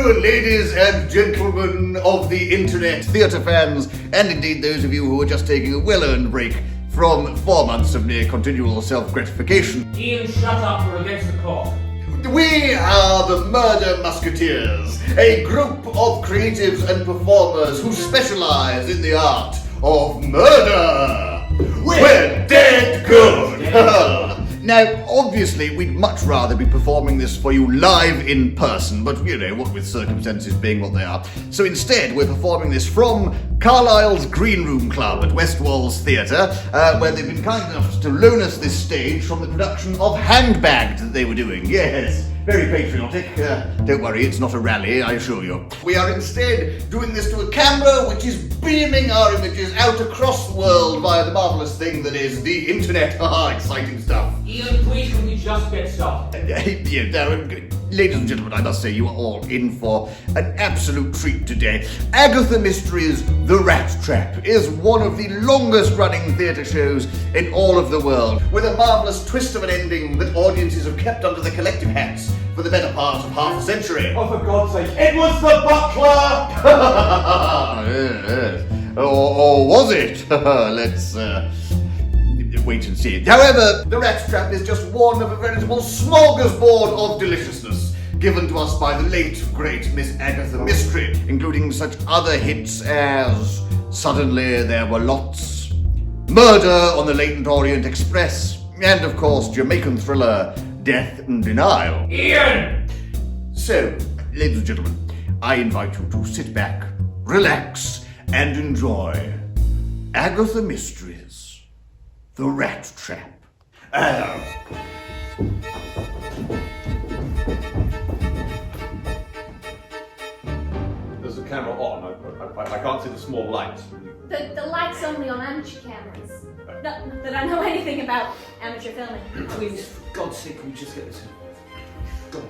you, ladies and gentlemen of the internet, theatre fans, and indeed those of you who are just taking a well-earned break from 4 months of near continual self-gratification. Ian, shut up, we're against the clock. We are the Murdered Musketeers, a group of creatives and performers who specialise in the art of murder. We're dead good! Now, obviously, we'd much rather be performing this for you live in person, but, you know, what with circumstances being what they are. So instead, we're performing this from Carlisle's Green Room Club at West Walls Theatre, where they've been kind enough to loan us this stage from the production of Handbagged that they were doing. Yes, very patriotic. Don't worry, it's not a rally, I assure you. We are instead doing this to a camera which is beaming our images out across the world via the marvellous thing that is the internet. Exciting stuff. Ian, please, can we just get started? Ladies and gentlemen, I must say you are all in for an absolute treat today. Agatha Mysteries' The Rat Trap is one of the longest running theatre shows in all of the world, with a marvellous twist of an ending that audiences have kept under their collective hats for the better part of half a century. Oh, for God's sake, it was the butler! Yes. Or was it? Let's wait and see. However, The Rat Trap is just one of a veritable smorgasbord of deliciousness given to us by the late, great Miss Agatha Mystery, including such other hits as Suddenly There Were Lots, Murder on the Latent Orient Express, and of course Jamaican thriller Death and Denial. Ian! So, ladies and gentlemen, I invite you to sit back, relax, and enjoy Agatha Mysteries' The Rat Trap. There's a camera on. I can't see the small light. The light's only on amateur cameras. Not that I know anything about amateur filming. Please, for God's sake, can we just get this in? Go on.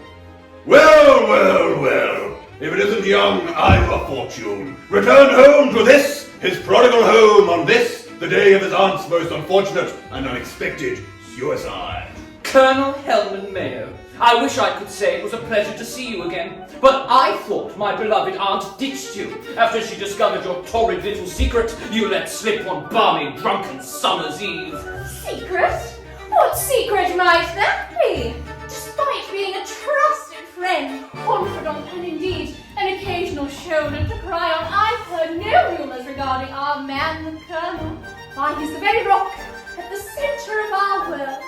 Well, if it isn't young Ivor Fortune, returned home to this, his prodigal home on this, the day of his aunt's most unfortunate and unexpected suicide. Colonel Helman Mayo, I wish I could say it was a pleasure to see you again, but I thought my beloved aunt ditched you after she discovered your torrid little secret you let slip on balmy, drunken summer's eve. Secret? What secret might that be? Despite being a trusted friend, confidant, and indeed an occasional shoulder to cry on, I've heard no rumours regarding our man, the Colonel. Why, he's the very rock at the centre of our world.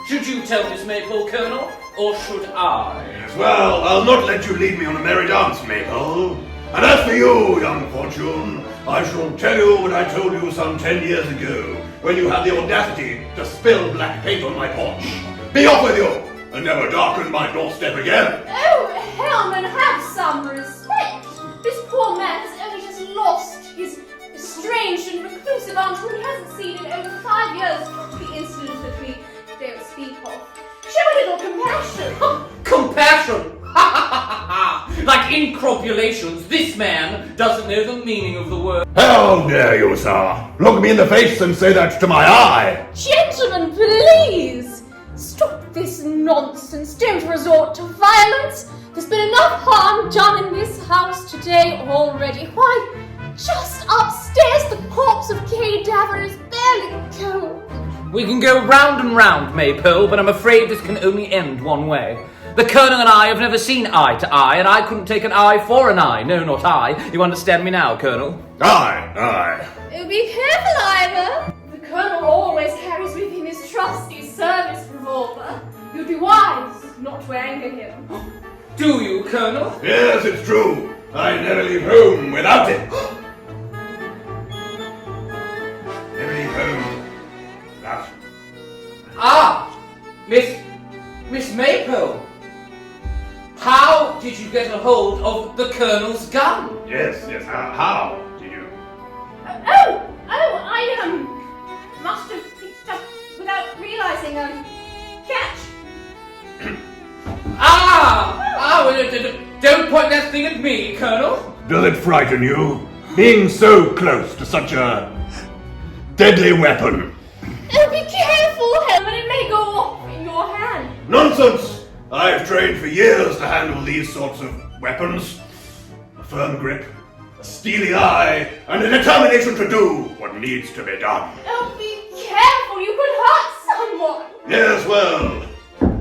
Should you tell Miss Maple, Colonel, or should I? Yes, well, I'll not let you lead me on a merry dance, Maple. And as for you, young Fortune, I shall tell you what I told you some 10 years ago, when you had the audacity to spill black paint on my porch. Be off with you, and never darken my doorstep again. Oh, Helman, have some respect. This poor man has only just lost his estranged and reclusive aunt, whom he hasn't seen in over 5 years, the incident that we don't speak of. Show a little compassion. Compassion! Like incropulations, this man doesn't know the meaning of the word. How dare you, sir? Look me in the face and say that to my eye. Gentlemen, please! Stop this nonsense. Don't resort to violence. There's been enough harm done in this house today already. Why, just upstairs the corpse of Kay Davor is barely cold. We can go round and round, Maypole, but I'm afraid this can only end one way. The Colonel and I have never seen eye to eye, and I couldn't take an eye for an eye. No, not I. You understand me now, Colonel? Aye. Oh, be careful, Ivor. The Colonel always carries with him his trusty service revolver. You'd be wise not to anger him. Do you, Colonel? Yes, it's true. I never leave home without it. Never leave home without it. Ah! Miss Maypole! How did you get a hold of the Colonel's gun? Yes, how did you? I must have picked up without realizing, catch. Don't point that thing at me, Colonel. Does it frighten you? Being so close to such a deadly weapon. Oh, be careful, Helman, it may go off in your hand. Nonsense! I've trained for years to handle these sorts of weapons. firm grip, a steely eye, and a determination to do what needs to be done. Oh, be careful, you could hurt someone. Yes, well,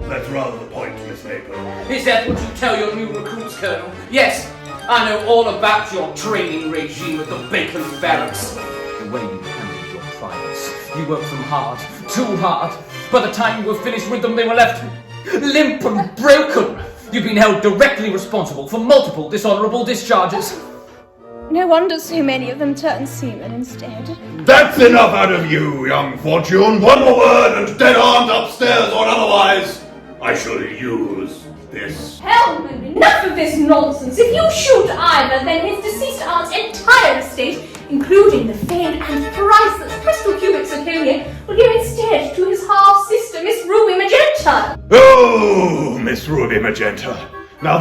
that's rather the point, Miss Maple. Is that what you tell your new recruits, Colonel? Yes, I know all about your training regime at the Bacon Barracks. The way you handled your privates. You worked them hard, too hard. By the time you were finished with them, they were left limp and broken. You've been held directly responsible for multiple dishonorable discharges. No wonder so many of them turn seamen instead. That's enough out of you, young Fortune. One more word and dead arms upstairs or otherwise I shall use this. Hellman, enough of this nonsense. If you shoot either, then his deceased aunt's entire estate, including the famed and priceless crystal cubic zirconia, will go instead to his half-sister, Miss Ruby Magenta. Oh, Miss Ruby Magenta. Now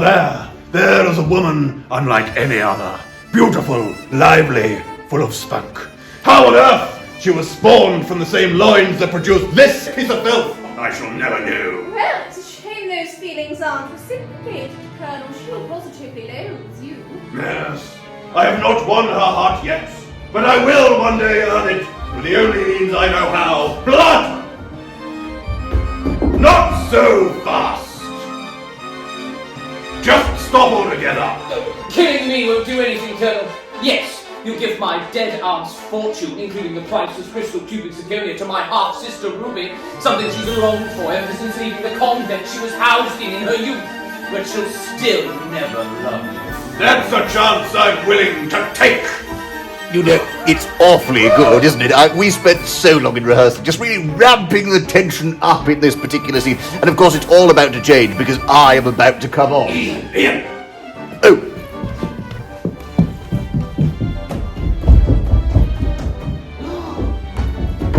there is a woman unlike any other. Beautiful, lively, full of spunk. How on earth she was spawned from the same loins that produced this piece of filth, I shall never know. Well, it's a shame those feelings aren't reciprocated, Colonel. She'll positively loathe you. Yes, I have not won her heart yet, but I will one day earn it with the only means I know how. Blood! Not so fast! Just stop altogether! Killing me won't do anything, Colonel. Yes, you give my dead aunt's fortune, including the priceless crystal cubic zirconia, to my half-sister Ruby, something she's longed for ever since leaving the convent she was housed in her youth, but she'll still never love you. That's a chance I'm willing to take! You know, it's awfully good, isn't it? We spent so long in rehearsal, just really ramping the tension up in this particular scene. And of course, it's all about to change because I am about to come on. Ian! Oh.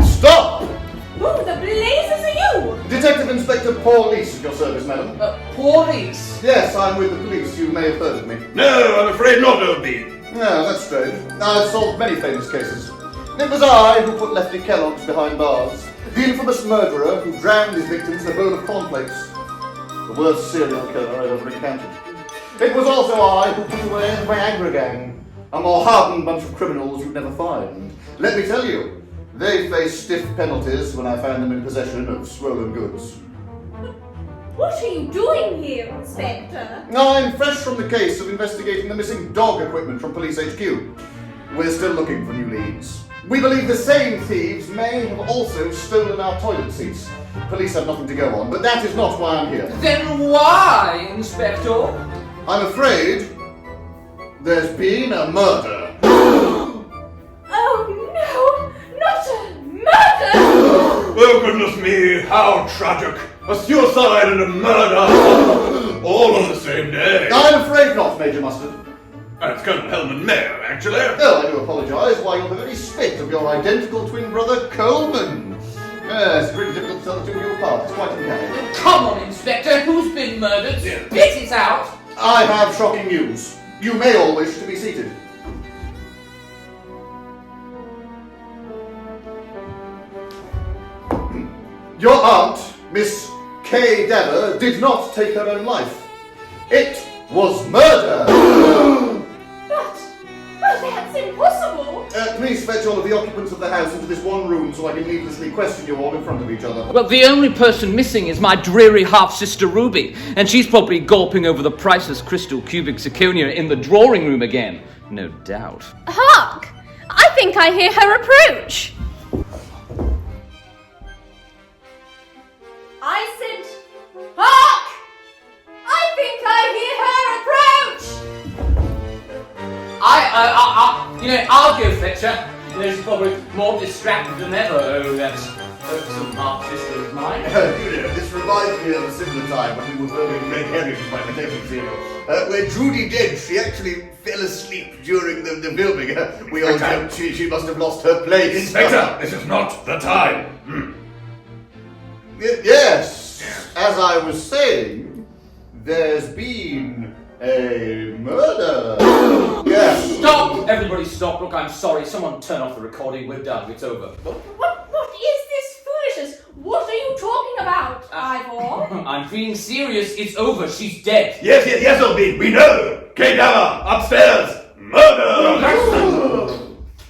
Stop! Who the blazes are you? Detective Inspector Paul Leese at your service, madam. Police? Yes, I'm with the police. You may have heard of me. No, I'm afraid not, old bean. No, that's strange. I've solved many famous cases. It was I who put Lefty Kellogg's behind bars. The infamous murderer who drowned his victims in a bowl of cornflakes. The worst serial killer I've ever encountered. It was also I who put away the Viagra gang. A more hardened bunch of criminals you'd never find. Let me tell you, they faced stiff penalties when I found them in possession of swollen goods. What are you doing here, Inspector? I'm fresh from the case of investigating the missing dog equipment from Police HQ. We're still looking for new leads. We believe the same thieves may have also stolen our toilet seats. Police have nothing to go on, but that is not why I'm here. Then why, Inspector? I'm afraid there's been a murder. Oh no, not a murder! Oh, goodness me, how tragic. A suicide and a murder, all on the same day. I'm afraid not, Major Mustard. That's Colonel Hellman Mayo, actually. Oh, I do apologise. Why, you're the very spit of your identical twin brother, Coleman. Yes, it's really difficult to tell the two of you apart. It's quite uncanny. Come on, Inspector, who's been murdered? Yeah. Spit it out! I have shocking news. You may all wish to be seated. Your aunt, Miss Kay Dever, did not take her own life. It was murder! But that's impossible! Please fetch all of the occupants of the house into this one room so I can needlessly question you all in front of each other. Well, the only person missing is my dreary half-sister Ruby, and she's probably gulping over the priceless crystal cubic zirconia in the drawing room again. No doubt. Hark! I think I hear her approach! I said, hark! I think I hear her approach! I'll go fetch her. She's probably more distracted than ever. Oh, that's some half-sister of mine. You know, this reminds me of a similar time when we were filming Red Herrings by Detective Zero. When Trudy did, she actually fell asleep during the filming. We all joked she must have lost her place. Inspector, this is not the time. Yes, as I was saying, there's been a murder. Yes. Stop! Everybody stop. Look, I'm sorry. Someone turn off the recording. We're done. It's over. What is this foolishness? What are you talking about, Ivor? I'm being serious. It's over. She's dead. Yes, old bean, we know. Cadaver, upstairs! Murder!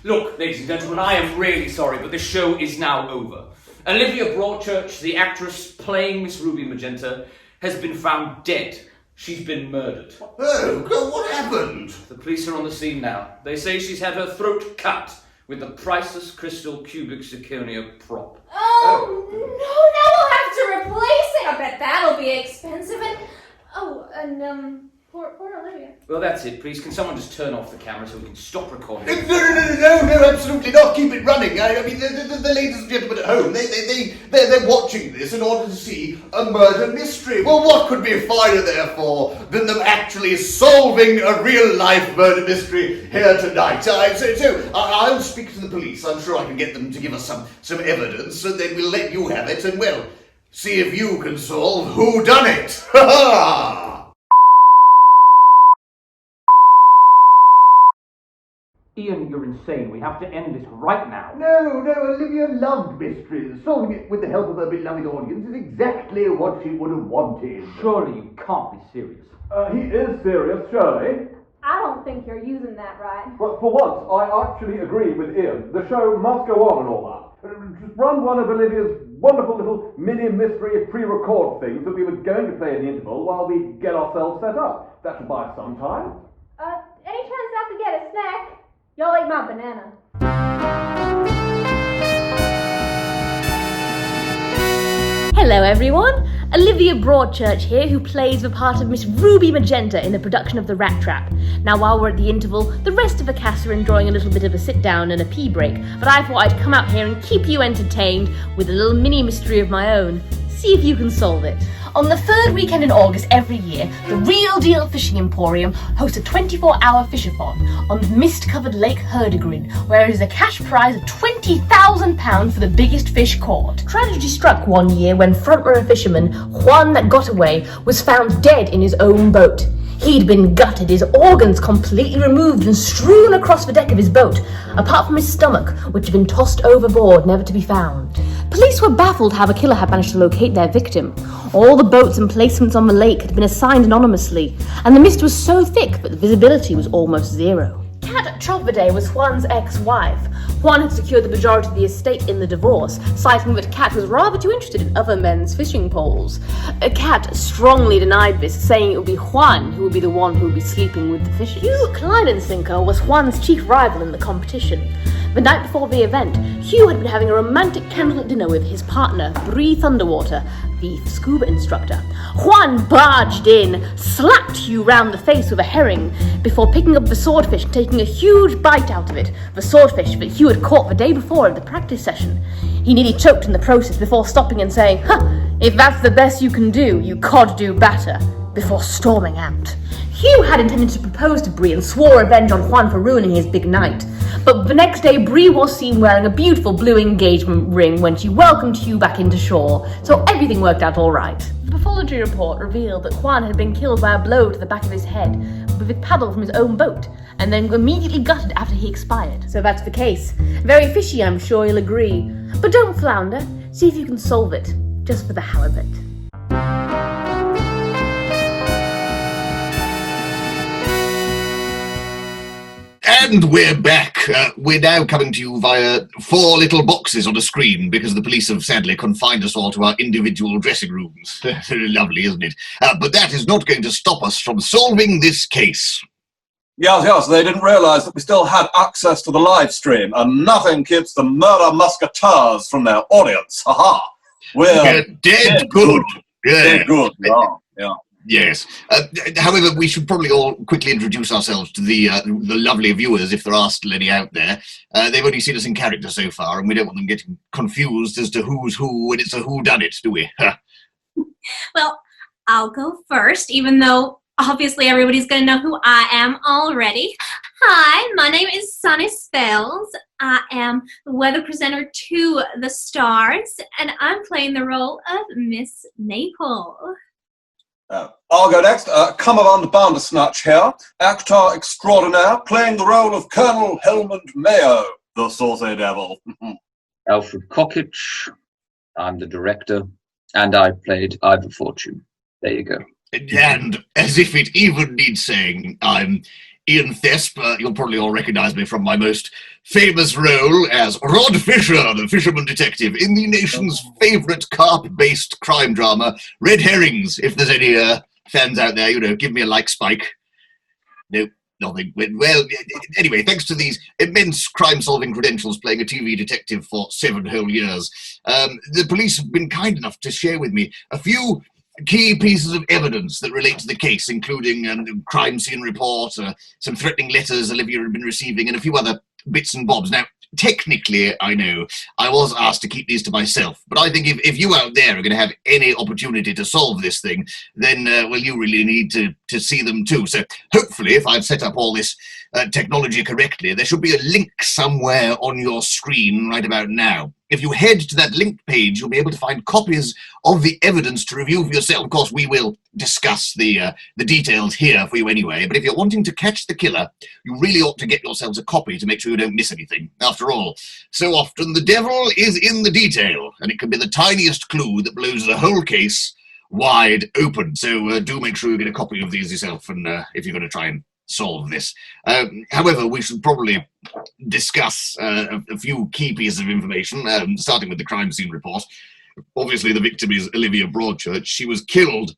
Look, ladies and gentlemen, I am really sorry, but the show is now over. Olivia Broadchurch, the actress playing Miss Ruby Magenta, has been found dead. She's been murdered. Oh, God, what happened? The police are on the scene now. They say she's had her throat cut with the priceless crystal cubic zirconia prop. Oh, no, now we'll have to replace it. I bet that'll be expensive. And, poor Olivia. Well, that's it. Please, can someone just turn off the camera so we can stop recording? No, absolutely not. Keep it running. I mean, the ladies and gentlemen at home, they're watching this in order to see a murder mystery. Well, what could be finer, therefore, than them actually solving a real-life murder mystery here tonight? So I'll speak to the police. I'm sure I can get them to give us some evidence, and then we'll let you have it, and, well, see if you can solve whodunnit. Ha ha! Ian, you're insane. We have to end this right now. No, Olivia loved mysteries. Solving it with the help of her beloved audience is exactly what she would have wanted. Surely you can't be serious. He is serious, surely. I don't think you're using that right. But for once, I actually agree with Ian. The show must go on and all that. Just run one of Olivia's wonderful little mini-mystery pre-record things that we were going to play in the interval while we get ourselves set up. That should buy us some time. Any chance I could get a snack? Y'all ate my banana. Hello everyone, Olivia Broadchurch here, who plays the part of Miss Ruby Magenta in the production of The Rat Trap. Now while we're at the interval, the rest of the cast are enjoying a little bit of a sit down and a pee break, but I thought I'd come out here and keep you entertained with a little mini mystery of my own. See if you can solve it. On the third weekend in August every year, the Real Deal Fishing Emporium hosts a 24-hour fishathon on the mist-covered Lake Herdegrin, where there is a cash prize of £20,000 for the biggest fish caught. Tragedy struck one year when front-row fisherman Juan Gotaway was found dead in his own boat. He'd been gutted, his organs completely removed and strewn across the deck of his boat, apart from his stomach, which had been tossed overboard, never to be found. Police were baffled how the killer had managed to locate their victim. All the boats and placements on the lake had been assigned anonymously, and the mist was so thick that the visibility was almost zero. Kat Chopverde was Juan's ex-wife. Juan had secured the majority of the estate in the divorce, citing that Kat was rather too interested in other men's fishing poles. Kat strongly denied this, saying it would be Juan who would be the one who would be sleeping with the fishes. Hugh Kleinensinker was Juan's chief rival in the competition. The night before the event, Hugh had been having a romantic candlelit dinner with his partner, Bree Thunderwater, the scuba instructor. Juan barged in, slapped Hugh round the face with a herring, before picking up the swordfish and taking a huge bite out of it, the swordfish that Hugh had caught the day before at the practice session. He nearly choked in the process before stopping and saying, "If that's the best you can do, you could do better," before storming out. Hugh had intended to propose to Bree and swore revenge on Juan for ruining his big night. But the next day, Bree was seen wearing a beautiful blue engagement ring when she welcomed Hugh back into shore, so everything worked out all right. The pathology report revealed that Juan had been killed by a blow to the back of his head with a paddle from his own boat, and then immediately gutted after he expired. So that's the case. Very fishy, I'm sure you'll agree. But don't flounder. See if you can solve it, just for the hell of it. And we're back. We're now coming to you via 4 little boxes on a screen because the police have sadly confined us all to our individual dressing rooms. Lovely, isn't it? But that is not going to stop us from solving this case. Yes, they didn't realise that we still had access to the live stream, and nothing keeps the Murdered Musketeers from their audience. Ha-ha! We're dead good. Dead good, yeah. Yes. However, we should probably all quickly introduce ourselves to the lovely viewers, if there are still any out there. They've only seen us in character so far, and we don't want them getting confused as to who's who when it's a whodunit, do we? Well, I'll go first, even though obviously everybody's going to know who I am already. Hi, my name is Sunny Spells. I am the weather presenter to The Stars, and I'm playing the role of Miss Maple. I'll go next. Cummerbund Bandersnatch here, actor extraordinaire, playing the role of Colonel Helmond Mayo, the saucy devil. Alfred Cockitch, I'm the director, and I played Ivor Fortune. There you go. And as if it even needs saying, I'm Ian Thesp. You'll probably all recognize me from my most famous role as Rod Fisher, the fisherman detective, in the nation's favourite carp-based crime drama, Red Herrings. If there's any fans out there, give me a like spike. Nope. Nothing. Well, anyway, thanks to these immense crime-solving credentials playing a TV detective for 7 whole years, the police have been kind enough to share with me a few key pieces of evidence that relate to the case, including a crime scene report, some threatening letters Olivia had been receiving, and a few other bits and bobs. Now, technically, I know, I was asked to keep these to myself, but I think if you out there are going to have any opportunity to solve this thing, then, well, you really need to see them too. So hopefully, if I've set up all this technology correctly, there should be a link somewhere on your screen right about now. If you head to that link page, you'll be able to find copies of the evidence to review for yourself. Of course, we will discuss the details here for you anyway, but if you're wanting to catch the killer, you really ought to get yourselves a copy to make sure you don't miss anything. After all, so often the devil is in the detail, and it can be the tiniest clue that blows the whole case wide open. So do make sure you get a copy of these yourself, and if you're going to try and solve this. However, we should probably discuss a few key pieces of information, starting with the crime scene report. Obviously, the victim is Olivia Broadchurch. She was killed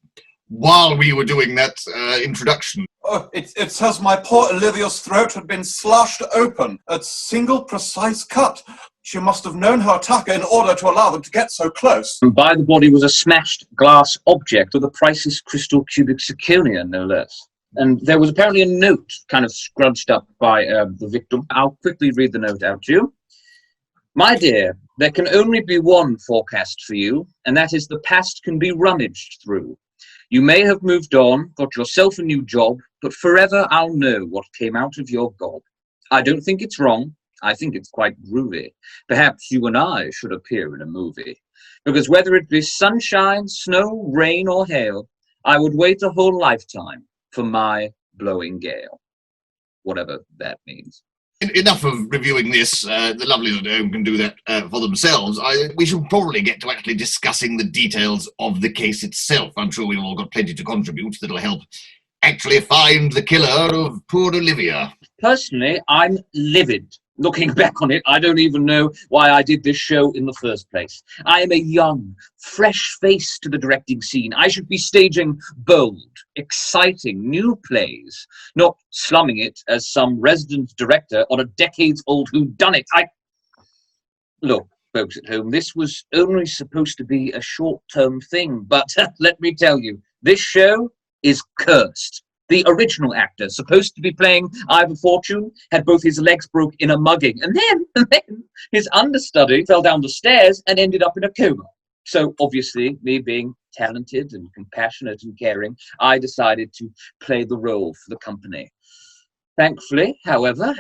while we were doing that introduction. Oh, it says my poor Olivia's throat had been slashed open. A single precise cut. She must have known her attacker in order to allow them to get so close. And by the body was a smashed glass object with a priceless crystal cubic zirconia, no less. And there was apparently a note kind of scrunched up by the victim. I'll quickly read the note out to you. My dear, there can only be one forecast for you, and that is the past can be rummaged through. You may have moved on, got yourself a new job, but forever I'll know what came out of your gob. I don't think it's wrong. I think it's quite groovy. Perhaps you and I should appear in a movie. Because whether it be sunshine, snow, rain, or hail, I would wait a whole lifetime for my blowing gale. Whatever that means. Enough of reviewing this. The lovelies at home can do that for themselves. We should probably get to actually discussing the details of the case itself. I'm sure we've all got plenty to contribute that'll help actually find the killer of poor Olivia. Personally, I'm livid. Looking back on it, I don't even know why I did this show in the first place. I am a young, fresh face to the directing scene. I should be staging bold, exciting new plays, not slumming it as some resident director on a decades-old whodunnit. Look, folks at home, this was only supposed to be a short-term thing, but let me tell you, this show is cursed. The original actor, supposed to be playing Ivor Fortune, had both his legs broke in a mugging, and then his understudy fell down the stairs and ended up in a coma. So obviously, me being talented and compassionate and caring, I decided to play the role for the company. Thankfully, however,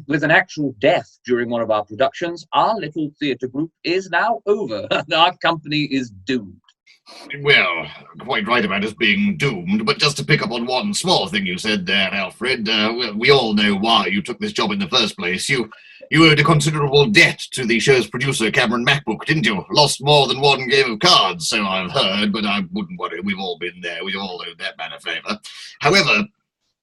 with an actual death during one of our productions, our little theatre group is now over. Our company is doomed. Well, quite right about us being doomed, but just to pick up on one small thing you said there, Alfred, we all know why you took this job in the first place. You owed a considerable debt to the show's producer, Cameron MacBook, didn't you? Lost more than one game of cards, so I've heard, but I wouldn't worry, we've all been there, we all owed that man a favour. However,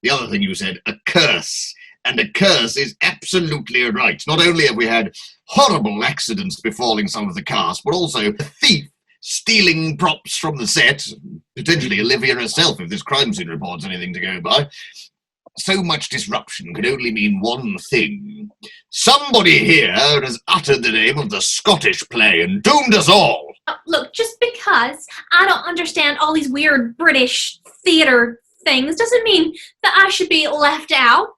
the other thing you said, a curse. And a curse is absolutely right. Not only have we had horrible accidents befalling some of the cast, but also a thief stealing props from the set, potentially Olivia herself if this crime scene report's anything to go by. So much disruption could only mean one thing. Somebody here has uttered the name of the Scottish play and doomed us all. Look, just because I don't understand all these weird British theatre things doesn't mean that I should be left out.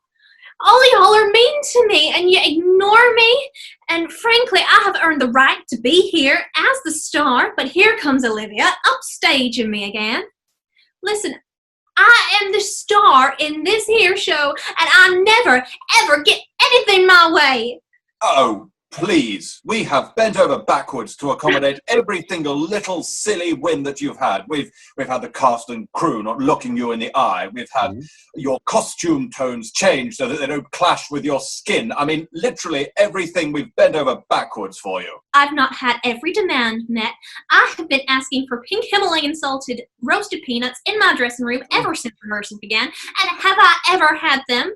All y'all are mean to me and you ignore me. And frankly, I have earned the right to be here as the star, but here comes Olivia upstaging me again. Listen, I am the star in this here show and I never, ever get anything my way. Oh, please. We have bent over backwards to accommodate every single little silly whim that you've had. We've had the cast and crew not looking you in the eye. We've had your costume tones changed so that they don't clash with your skin. I mean, literally everything we've bent over backwards for you. I've not had every demand met. I have been asking for pink Himalayan salted roasted peanuts in my dressing room ever since rehearsal began. And have I ever had them?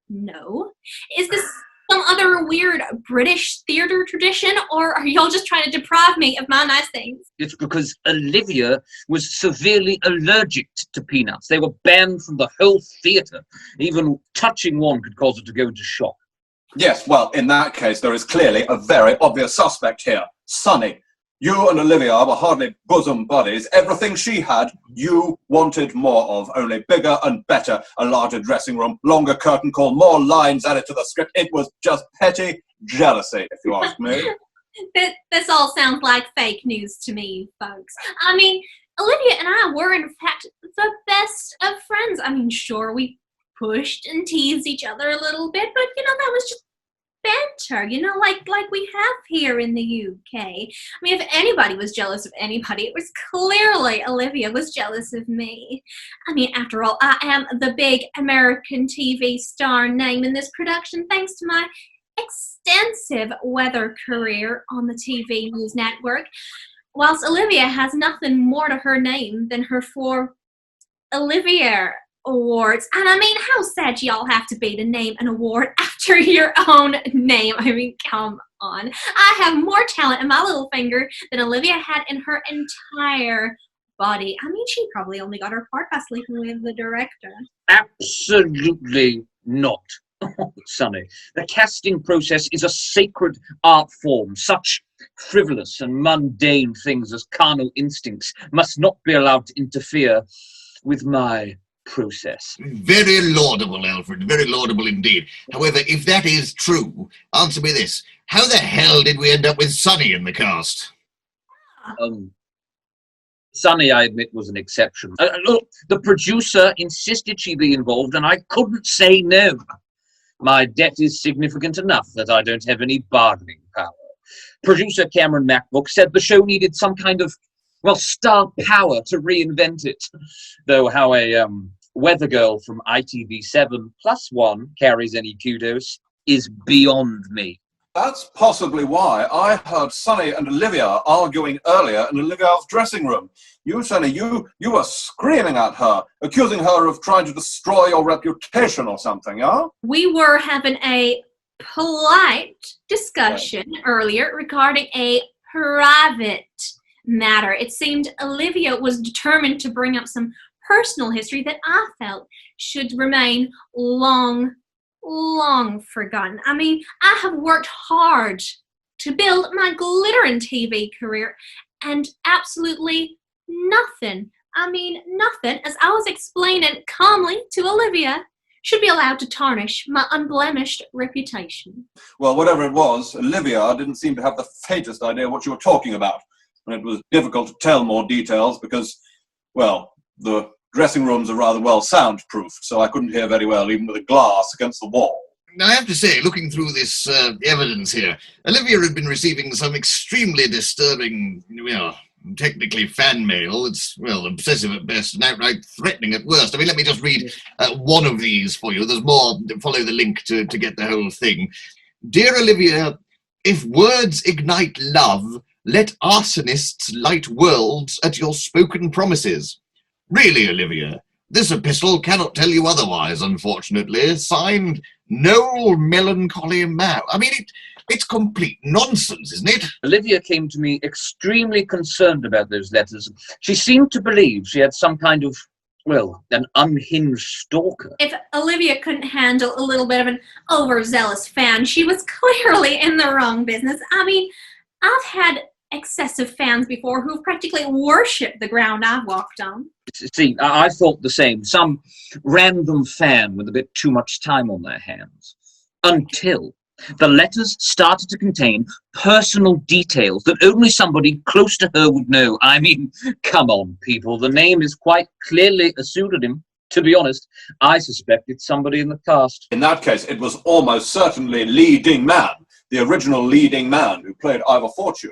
No. Is this some other weird British theatre tradition, or are y'all just trying to deprive me of my nice things? It's because Olivia was severely allergic to peanuts. They were banned from the whole theatre. Even touching one could cause her to go into shock. Yes, well, in that case, there is clearly a very obvious suspect here. Sonny. You and Olivia were hardly bosom buddies. Everything she had, you wanted more of. Only bigger and better. A larger dressing room, longer curtain call, more lines added to the script. It was just petty jealousy, if you ask me. This all sounds like fake news to me, folks. I mean, Olivia and I were, in fact, the best of friends. I mean, sure, we pushed and teased each other a little bit, but, that was just banter, like we have here in the UK. I mean, if anybody was jealous of anybody, it was clearly Olivia was jealous of me. I mean, after all, I am the big American TV star name in this production thanks to my extensive weather career on the TV news network, whilst Olivia has nothing more to her name than her 4 Olivier awards. And I mean, how sad y'all have to be to name an award after your own name. I mean, come on. I have more talent in my little finger than Olivia had in her entire body. I mean, she probably only got her part by sleeping with the director. Absolutely not. Sonny, the casting process is a sacred art form. Such frivolous and mundane things as carnal instincts must not be allowed to interfere with my process. Very laudable, Alfred, very laudable indeed. However, if that is true, answer me this. How the hell did we end up with Sonny in the cast? Sonny, I admit, was an exception. Look, the producer insisted she be involved, and I couldn't say no. My debt is significant enough that I don't have any bargaining power. Producer Cameron MacBook said the show needed some kind of, star power to reinvent it. Though how a weather girl from ITV7+1 carries any kudos is beyond me. That's possibly why I heard Sonny and Olivia arguing earlier in Olivia's dressing room. You, Sonny, you were screaming at her, accusing her of trying to destroy your reputation or something, yeah? We were having a polite discussion earlier regarding a private matter. It seemed Olivia was determined to bring up some personal history that I felt should remain long forgotten. I mean, I have worked hard to build my glittering TV career, and absolutely nothing, as I was explaining calmly to Olivia, should be allowed to tarnish my unblemished reputation. Well, whatever it was, Olivia didn't seem to have the faintest idea what you were talking about. And it was difficult to tell more details because, the dressing rooms are rather well soundproofed, so I couldn't hear very well even with a glass against the wall. Now, I have to say, looking through this evidence here, Olivia had been receiving some extremely disturbing, technically fan mail. It's, obsessive at best and outright threatening at worst. I mean, let me just read one of these for you. There's more. Follow the link to get the whole thing. Dear Olivia, if words ignite love, let arsonists light worlds at your spoken promises. Really, Olivia, this epistle cannot tell you otherwise, unfortunately. Signed, Noel Melancholy Mao. I mean, it's complete nonsense, isn't it? Olivia came to me extremely concerned about those letters. She seemed to believe she had some kind of, an unhinged stalker. If Olivia couldn't handle a little bit of an overzealous fan, she was clearly in the wrong business. I mean, I've had excessive fans before who've practically worshipped the ground I've walked on. See, I thought the same. Some random fan with a bit too much time on their hands. Until the letters started to contain personal details that only somebody close to her would know. I mean, come on, people. The name is quite clearly a pseudonym. To be honest, I suspect it's somebody in the cast. In that case, it was almost certainly leading man. the original leading man who played Ivor Fortune.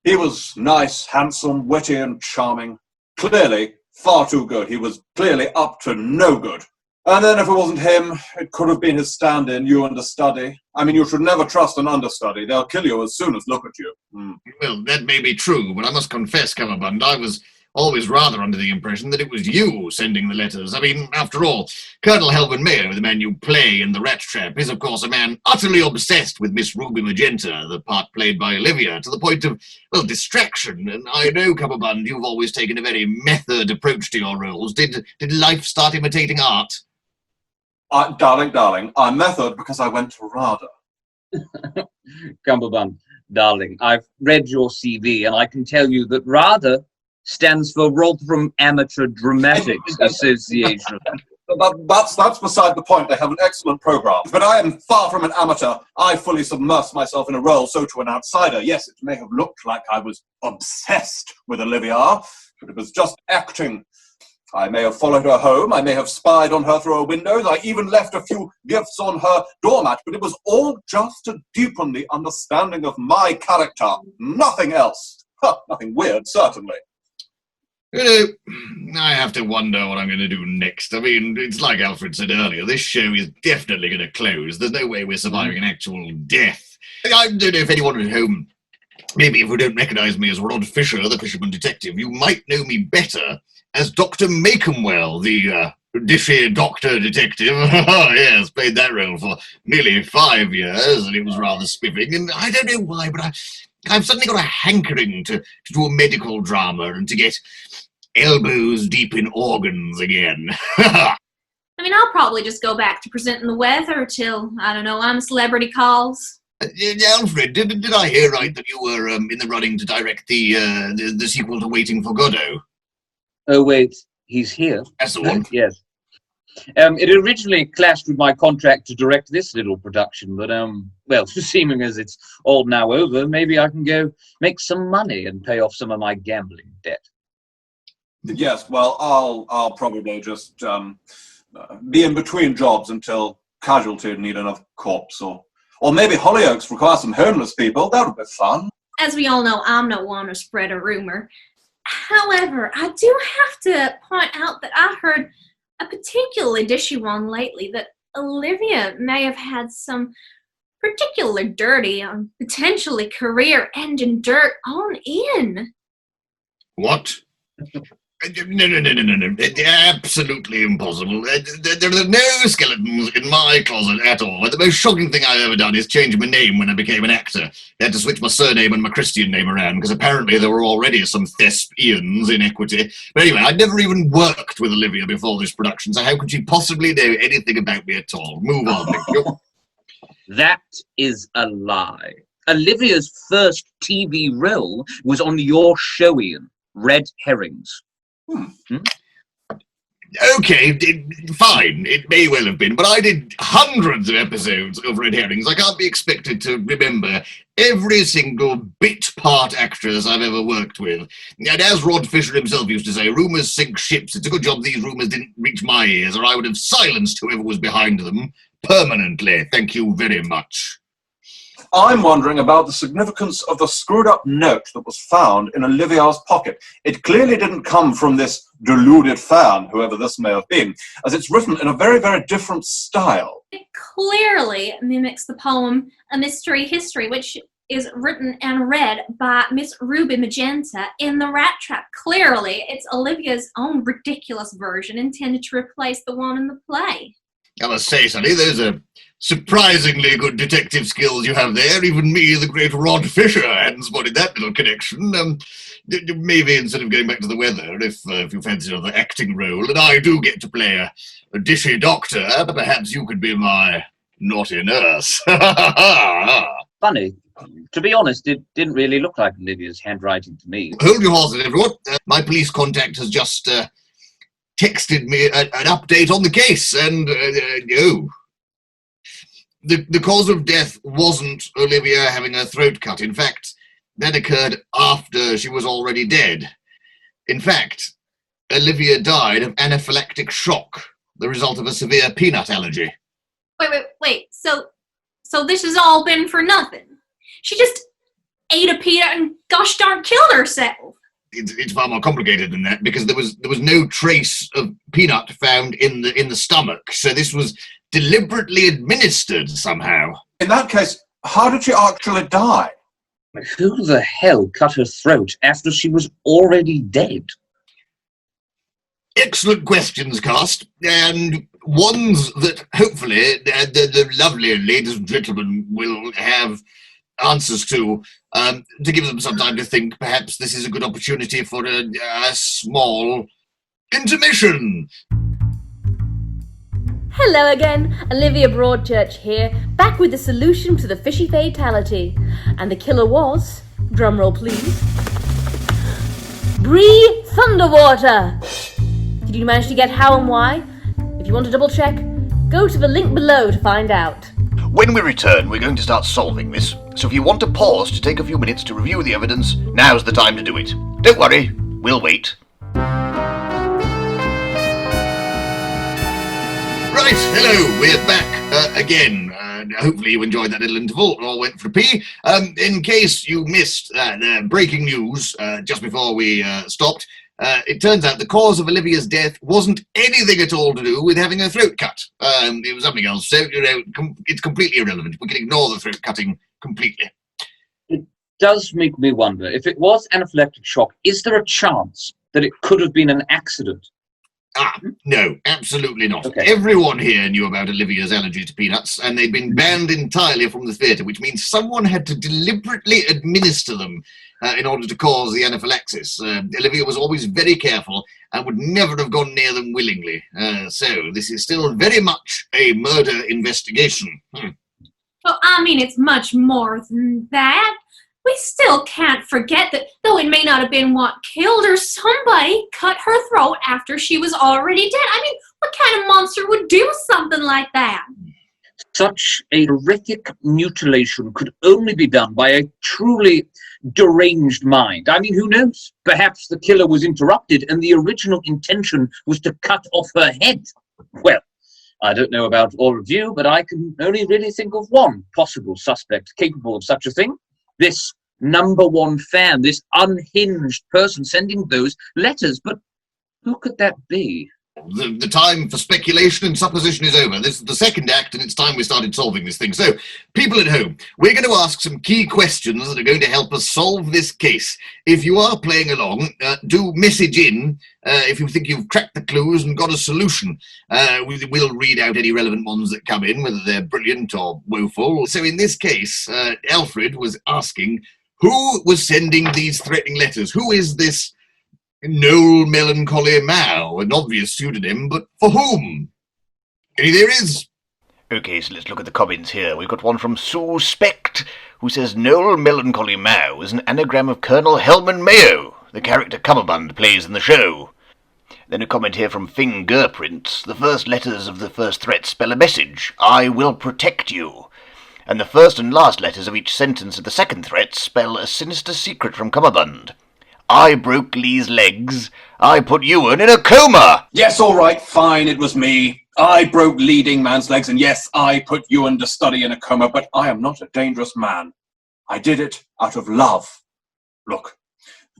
He was nice, handsome, witty and charming. Clearly far too good. He was clearly up to no good. And then if it wasn't him, it could have been his stand-in, you understudy. I mean, you should never trust an understudy. They'll kill you as soon as look at you. Well, that may be true, but I must confess, Cumberbund, I was always rather under the impression that it was you sending the letters. I mean, after all, Colonel Helvin Mayo, the man you play in The Rat Trap, is of course a man utterly obsessed with Miss Ruby Magenta, the part played by Olivia, to the point of, well, distraction. And I know, Cumberbund, you've always taken a very method approach to your roles. Did life start imitating art? Darling, I'm method because I went to RADA. Cumberbund, darling, I've read your CV and I can tell you that RADA stands for Rotherham Amateur Dramatics Association. That's beside the point. They have an excellent program. But I am far from an amateur. I fully submerse myself in a role, so to an outsider, yes, it may have looked like I was obsessed with Olivia, but it was just acting. I may have followed her home, I may have spied on her through her windows, I even left a few gifts on her doormat, but it was all just to deepen the understanding of my character. Nothing else. Nothing weird, certainly. You know, I have to wonder what I'm going to do next. I mean, it's like Alfred said earlier, this show is definitely going to close. There's no way we're surviving an actual death. I don't know if anyone at home, maybe if you don't recognise me as Rod Fisher, the fisherman detective, you might know me better as Dr. Makenwell, the dishy doctor detective. Yes, played that role for nearly 5 years, and it was rather spiffing, and I don't know why, but I've suddenly got a hankering to do a medical drama and to get elbows deep in organs again. I mean, I'll probably just go back to presenting the weather till, I don't know, I'm a celebrity calls. Alfred, did I hear right that you were in the running to direct the sequel to Waiting for Godot? Oh, wait, he's here. That's the one. Yes. It originally clashed with my contract to direct this little production, but, well, seeming as it's all now over, maybe I can go make some money and pay off some of my gambling debt. Yes, well, I'll probably just be in between jobs until Casualty need another corpse, or maybe Hollyoaks require some homeless people. That would be fun. As we all know, I'm no one to spread a rumor. However, I do have to point out that I heard a particularly dishy one lately that Olivia may have had some particularly dirty and potentially career-ending dirt on in. What? No. Absolutely impossible. There are no skeletons in my closet at all. The most shocking thing I've ever done is change my name when I became an actor. I had to switch my surname and my Christian name around because apparently there were already some thespians in equity. But anyway, I'd never even worked with Olivia before this production, so how could she possibly know anything about me at all? Move on, thank you. That is a lie. Olivia's first TV role was on your show, Ian, Red Herrings. Okay, fine, it may well have been, but I did hundreds of episodes of Red Herrings. I can't be expected to remember every single bit part actress I've ever worked with. And as Rod Fisher himself used to say, rumours sink ships. It's a good job these rumours didn't reach my ears, or I would have silenced whoever was behind them permanently. Thank you very much. I'm wondering about the significance of the screwed-up note that was found in Olivia's pocket. It clearly didn't come from this deluded fan, whoever this may have been, as it's written in a very, very different style. It clearly mimics the poem A Mystery History, which is written and read by Miss Ruby Magenta in The Rat Trap. Clearly, it's Olivia's own ridiculous version intended to replace the one in the play. I must say, Sonny, those are surprisingly good detective skills you have there. Even me, the great Rod Fisher, hadn't spotted that little connection. Maybe instead of going back to the weather, if you fancy another acting role, and I do get to play a dishy doctor, perhaps you could be my naughty nurse. Funny. To be honest, it didn't really look like Olivia's handwriting to me. Hold your horses, everyone. My police contact has just texted me an update on the case, and no. The cause of death wasn't Olivia having her throat cut. In fact, that occurred after she was already dead. In fact, Olivia died of anaphylactic shock, the result of a severe peanut allergy. Wait. So So this has all been for nothing. She just ate a peanut and gosh darn killed herself. It's far more complicated than that, because there was no trace of peanut found in the stomach. So this was deliberately administered somehow. In that case, how did she actually die? Who the hell cut her throat after she was already dead? Excellent questions, Cast, and ones that hopefully the lovely ladies and gentlemen will have answers to give them some time to think. Perhaps this is a good opportunity for a small intermission. Hello again, Olivia Broadchurch here, back with the solution to the fishy fatality. And the killer was, drumroll please, Bree Thunderwater. Did you manage to get how and why? If you want to double check, go to the link below to find out. When we return, we're going to start solving this, so if you want to pause to take a few minutes to review the evidence, now's the time to do it. Don't worry, we'll wait. Right, hello, we're back again. Hopefully you enjoyed that little interval or went for a pee. In case you missed breaking news just before we stopped, it turns out the cause of Olivia's death wasn't anything at all to do with having her throat cut. It was something else, so it's completely irrelevant. We can ignore the throat cutting completely. It does make me wonder, if it was anaphylactic shock, is there a chance that it could have been an accident? No, absolutely not. Okay. Everyone here knew about Olivia's allergy to peanuts, and they'd been banned entirely from the theatre, which means someone had to deliberately administer them in order to cause the anaphylaxis. Olivia was always very careful and would never have gone near them willingly. So this is still very much a murder investigation. Well, I mean, it's much more than that. We still can't forget that, though it may not have been what killed her, somebody cut her throat after she was already dead. I mean, what kind of monster would do something like that? Such a horrific mutilation could only be done by a truly deranged mind. I mean, who knows? Perhaps the killer was interrupted and the original intention was to cut off her head. Well, I don't know about all of you, but I can only really think of one possible suspect capable of such a thing. This #1 fan, this unhinged person sending those letters. But who could that be? The time for speculation and supposition is over. This is the second act, and it's time we started solving this thing. So, people at home, we're going to ask some key questions that are going to help us solve this case. If you are playing along, do message in if you think you've cracked the clues and got a solution. We'll read out any relevant ones that come in, whether they're brilliant or woeful. So in this case, Alfred was asking, who was sending these threatening letters? Who is this Noel Melancholy Mao? An obvious pseudonym, but for whom? Any theories? Okay, so let's look at the comments here. We've got one from Sue Specht, who says Noel Melancholy Mao is an anagram of Colonel Helman Mayo, the character Cummerbund plays in the show. Then a comment here from Fingerprints. The first letters of the first threat spell a message, I will protect you. And the first and last letters of each sentence of the second threat spell a sinister secret from Cummerbund. I broke Lee's legs. I put Ewan in a coma. Yes, all right, fine, it was me. I broke leading man's legs, and yes, I put Ewan to study in a coma, but I am not a dangerous man. I did it out of love. Look,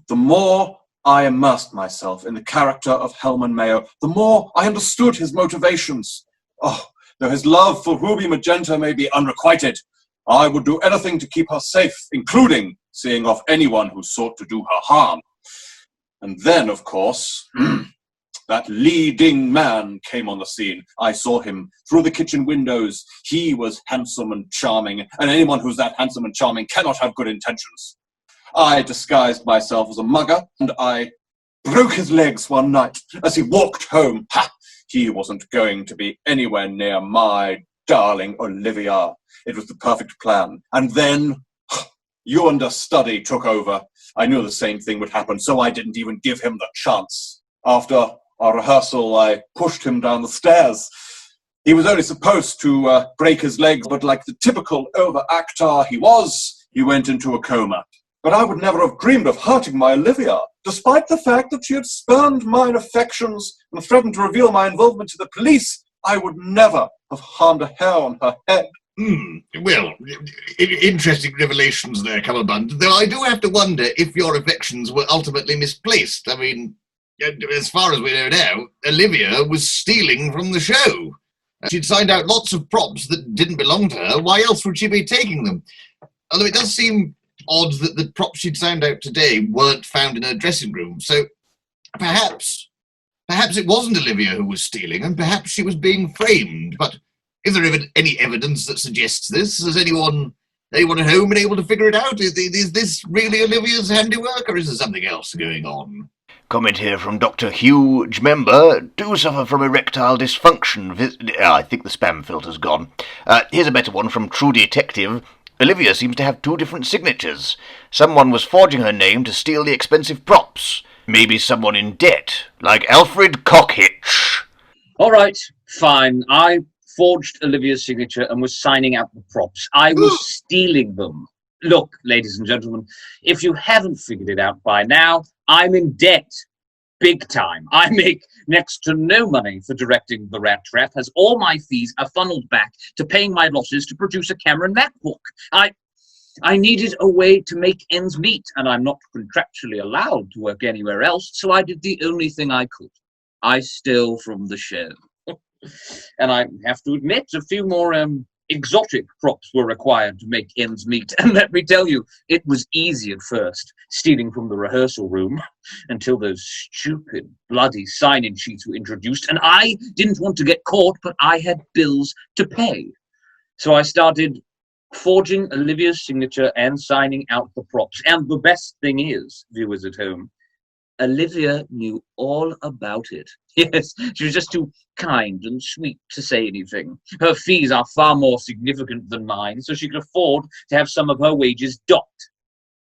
the more I immersed myself in the character of Helman Mayo, the more I understood his motivations. Oh, though his love for Ruby Magenta may be unrequited, I would do anything to keep her safe, including seeing off anyone who sought to do her harm. And then, of course, that leading man came on the scene. I saw him through the kitchen windows. He was handsome and charming, and anyone who's that handsome and charming cannot have good intentions. I disguised myself as a mugger, and I broke his legs one night as he walked home. Ha! He wasn't going to be anywhere near my darling Olivia. It was the perfect plan. And then Ewan the study took over. I knew the same thing would happen, so I didn't even give him the chance. After our rehearsal, I pushed him down the stairs. He was only supposed to break his legs, but like the typical over-actor he was, he went into a coma. But I would never have dreamed of hurting my Olivia, despite the fact that she had spurned mine affections and threatened to reveal my involvement to the police. I would never have harmed a hair on her head. Well, interesting revelations there, Cummerbund, though I do have to wonder if your affections were ultimately misplaced. I mean, as far as we know now, Olivia was stealing from the show. She'd signed out lots of props that didn't belong to her. Why else would she be taking them? Although it does seem odd that the props she'd signed out today weren't found in her dressing room, so perhaps it wasn't Olivia who was stealing, and perhaps she was being framed, but is there any evidence that suggests this? Has anyone at home been able to figure it out? Is this really Olivia's handiwork, or is there something else going on? Comment here from Dr. Huge Member. Do suffer from erectile dysfunction. I think the spam filter's gone. Here's a better one from True Detective. Olivia seems to have two different signatures. Someone was forging her name to steal the expensive props. Maybe someone in debt, like Alfred Cockhitch. All right, fine. I forged Olivia's signature and was signing out the props. I was stealing them. Look, ladies and gentlemen, if you haven't figured it out by now, I'm in debt. Big time. I make next to no money for directing The Rat Trap, as all my fees are funneled back to paying my losses to produce a Cameron MacBook. I needed a way to make ends meet, and I'm not contractually allowed to work anywhere else, so I did the only thing I could. I stole from the show. And I have to admit, a few more exotic props were required to make ends meet. And let me tell you, it was easy at first, stealing from the rehearsal room, until those stupid, bloody sign-in sheets were introduced. And I didn't want to get caught, but I had bills to pay. So I started forging Olivia's signature and signing out the props. And the best thing is, viewers at home, Olivia knew all about it. Yes, she was just too kind and sweet to say anything. Her fees are far more significant than mine, so she could afford to have some of her wages docked.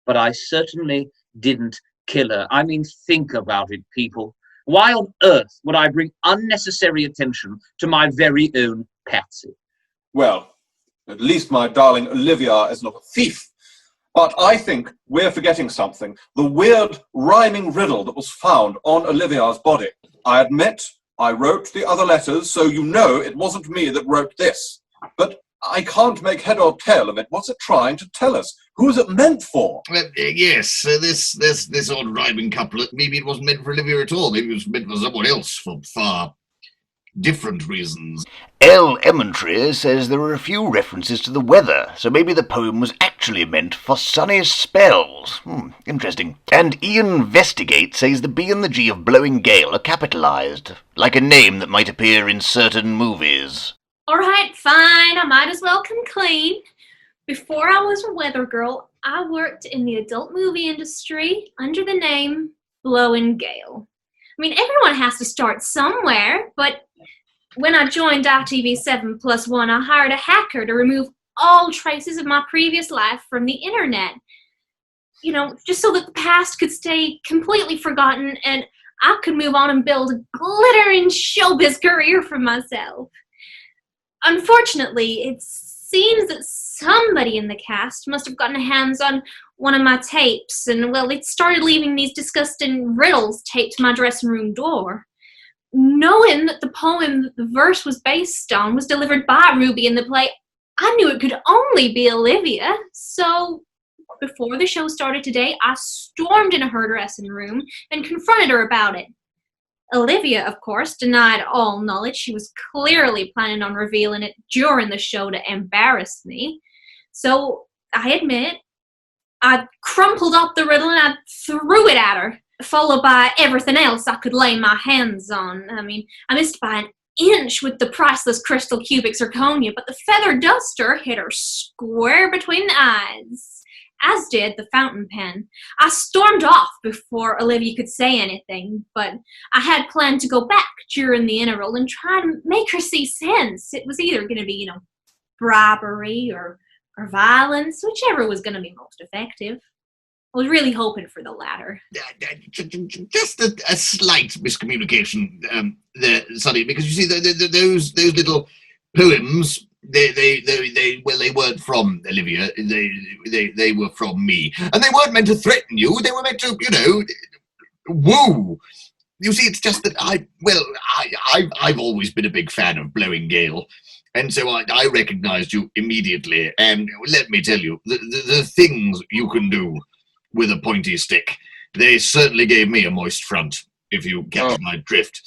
But I certainly didn't kill her. I mean, think about it, people. Why on earth would I bring unnecessary attention to my very own Patsy? Well, at least my darling Olivia is not a thief. But I think we're forgetting something. The weird rhyming riddle that was found on Olivia's body. I admit I wrote the other letters, so you know it wasn't me that wrote this. But I can't make head or tail of it. What's it trying to tell us? Who is it meant for? Yes, this odd rhyming couplet, maybe it wasn't meant for Olivia at all. Maybe it was meant for someone else for far different reasons. L. Emmentry says there are a few references to the weather, so maybe the poem was actually meant for sunny spells. Interesting. And Ian Vestigate says the B and the G of blowing gale are capitalized, like a name that might appear in certain movies. Alright, fine, I might as well come clean. Before I was a weather girl, I worked in the adult movie industry under the name Blowing Gale. I mean, everyone has to start somewhere, but when I joined ITV 7+1, I hired a hacker to remove all traces of my previous life from the internet. You know, just so that the past could stay completely forgotten and I could move on and build a glittering showbiz career for myself. Unfortunately, it seems that somebody in the cast must have gotten hands on one of my tapes, and, well, it started leaving these disgusting riddles taped to my dressing room door. Knowing that the poem that the verse was based on was delivered by Ruby in the play, I knew it could only be Olivia. So, before the show started today, I stormed into her dressing room and confronted her about it. Olivia, of course, denied all knowledge. She was clearly planning on revealing it during the show to embarrass me. So, I admit, I crumpled up the riddle and I threw it at her, followed by everything else I could lay my hands on. I mean, I missed by an inch with the priceless crystal cubic zirconia, but the feather duster hit her square between the eyes, as did the fountain pen. I stormed off before Olivia could say anything, but I had planned to go back during the interval and try to make her see sense. It was either going to be, bribery or violence, whichever was going to be most effective. I was really hoping for the latter. Just a slight miscommunication there, Sonny, because you see, those little poems, they weren't from Olivia. They were from me, and they weren't meant to threaten you. They were meant to, woo. You see, it's just that I've always been a big fan of Blowing Gale. And so I recognized you immediately. And let me tell you, the things you can do with a pointy stick, they certainly gave me a moist front, if you catch my drift.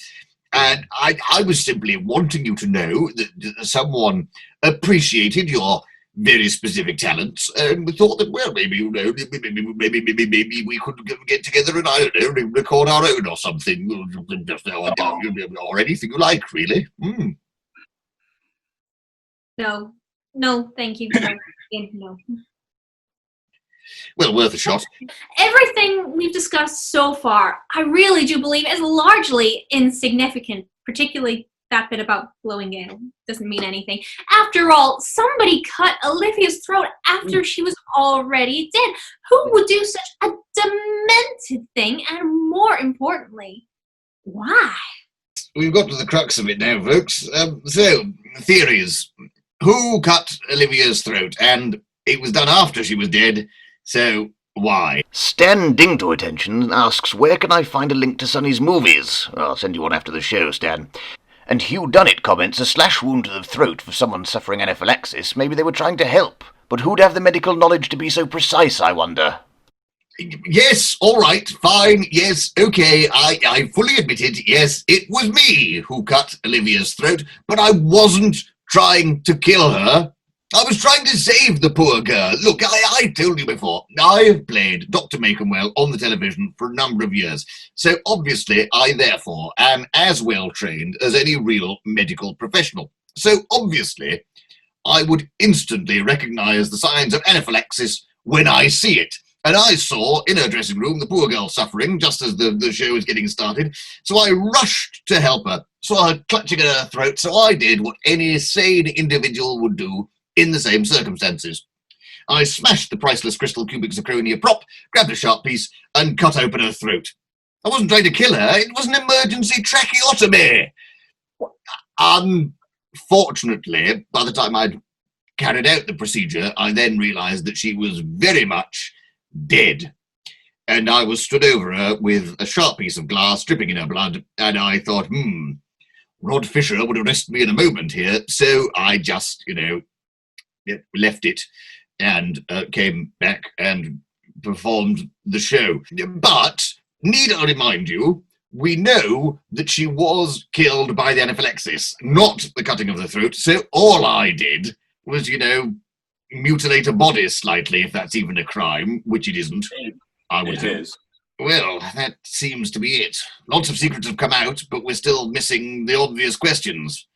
And I was simply wanting you to know that someone appreciated your very specific talents, and we thought that, well, maybe, you know, maybe we could get together and, I don't know, record our own or something, or anything you like, really. No, thank you. No. Well, worth a shot. Everything we've discussed so far, I really do believe is largely insignificant, particularly that bit about blowing gale. Doesn't mean anything. After all, somebody cut Olivia's throat after she was already dead. Who would do such a demented thing? And more importantly, why? We've got to the crux of it now, folks. So, theories. Who cut Olivia's throat? And it was done after she was dead, so why? Stan Dingto Attention asks, where can I find a link to Sonny's movies? I'll send you one after the show, Stan. And whodunnit comments, a slash wound to the throat for someone suffering anaphylaxis. Maybe they were trying to help. But who'd have the medical knowledge to be so precise, I wonder? Yes, all right, fine, yes, okay, I fully admitted, yes, it was me who cut Olivia's throat, but I wasn't trying to kill her. I was trying to save the poor girl. Look, I told you before, I have played Dr. Makenwell on the television for a number of years, so obviously I therefore am as well trained as any real medical professional. So obviously I would instantly recognise the signs of anaphylaxis when I see it. And I saw in her dressing room the poor girl suffering just as the show was getting started, so I rushed to help her, saw her clutching at her throat, so I did what any sane individual would do in the same circumstances. I smashed the priceless crystal cubic zirconia prop, grabbed a sharp piece, and cut open her throat. I wasn't trying to kill her, it was an emergency tracheotomy. Unfortunately, by the time I'd carried out the procedure, I then realised that she was very much dead. And I was stood over her with a sharp piece of glass dripping in her blood, and I thought, Rod Fisher would arrest me in a moment here, so I just, left it and came back and performed the show. But, need I remind you, we know that she was killed by the anaphylaxis, not the cutting of the throat, so all I did was, mutilate a body slightly, if that's even a crime, which it isn't. I would It is. Well, that seems to be it. Lots of secrets have come out, but we're still missing the obvious questions.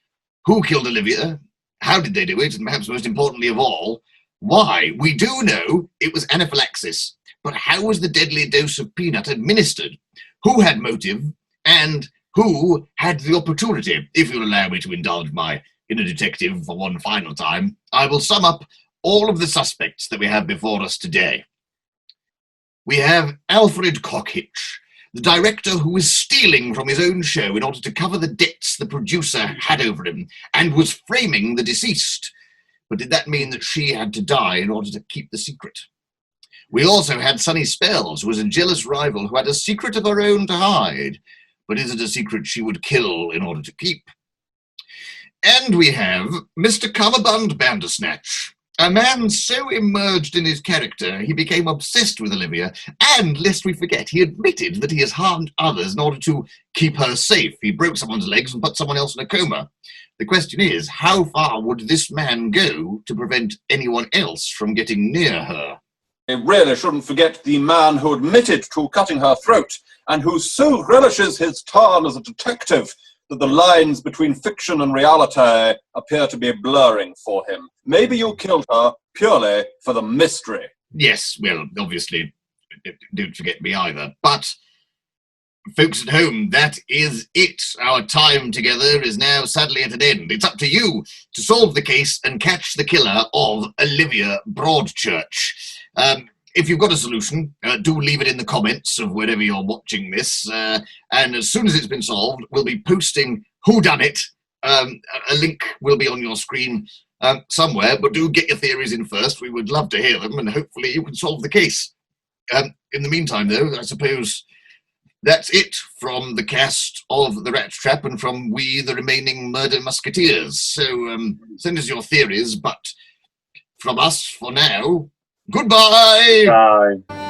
Who killed Olivia? How did they do it? And perhaps most importantly of all, why? We do know it was anaphylaxis, but how was the deadly dose of peanut administered? Who had motive? And who had the opportunity? If you'll allow me to indulge my inner detective for one final time, I will sum up all of the suspects that we have before us today. We have Alfred Cockitch, the director who was stealing from his own show in order to cover the debts the producer had over him and was framing the deceased. But did that mean that she had to die in order to keep the secret? We also had Sunny Spells, who was a jealous rival who had a secret of her own to hide, but is it a secret she would kill in order to keep? And we have Mr. Cummerbund Bandersnatch, a man so immersed in his character he became obsessed with Olivia, and, lest we forget, he admitted that he has harmed others in order to keep her safe. He broke someone's legs and put someone else in a coma. The question is, how far would this man go to prevent anyone else from getting near her? We really shouldn't forget the man who admitted to cutting her throat, and who so relishes his turn as a detective that the lines between fiction and reality appear to be blurring for him. Maybe you killed her purely for the mystery. Yes, well, obviously, don't forget me either. But, folks at home, that is it. Our time together is now sadly at an end. It's up to you to solve the case and catch the killer of Olivia Broadchurch. If you've got a solution, do leave it in the comments of wherever you're watching this. And as soon as it's been solved, we'll be posting whodunnit. A link will be on your screen somewhere, but do get your theories in first. We would love to hear them, and hopefully you can solve the case. In the meantime, though, I suppose that's it from the cast of The Rat Trap and from we, the remaining Murder Musketeers. So send us your theories, but from us for now, goodbye! Bye.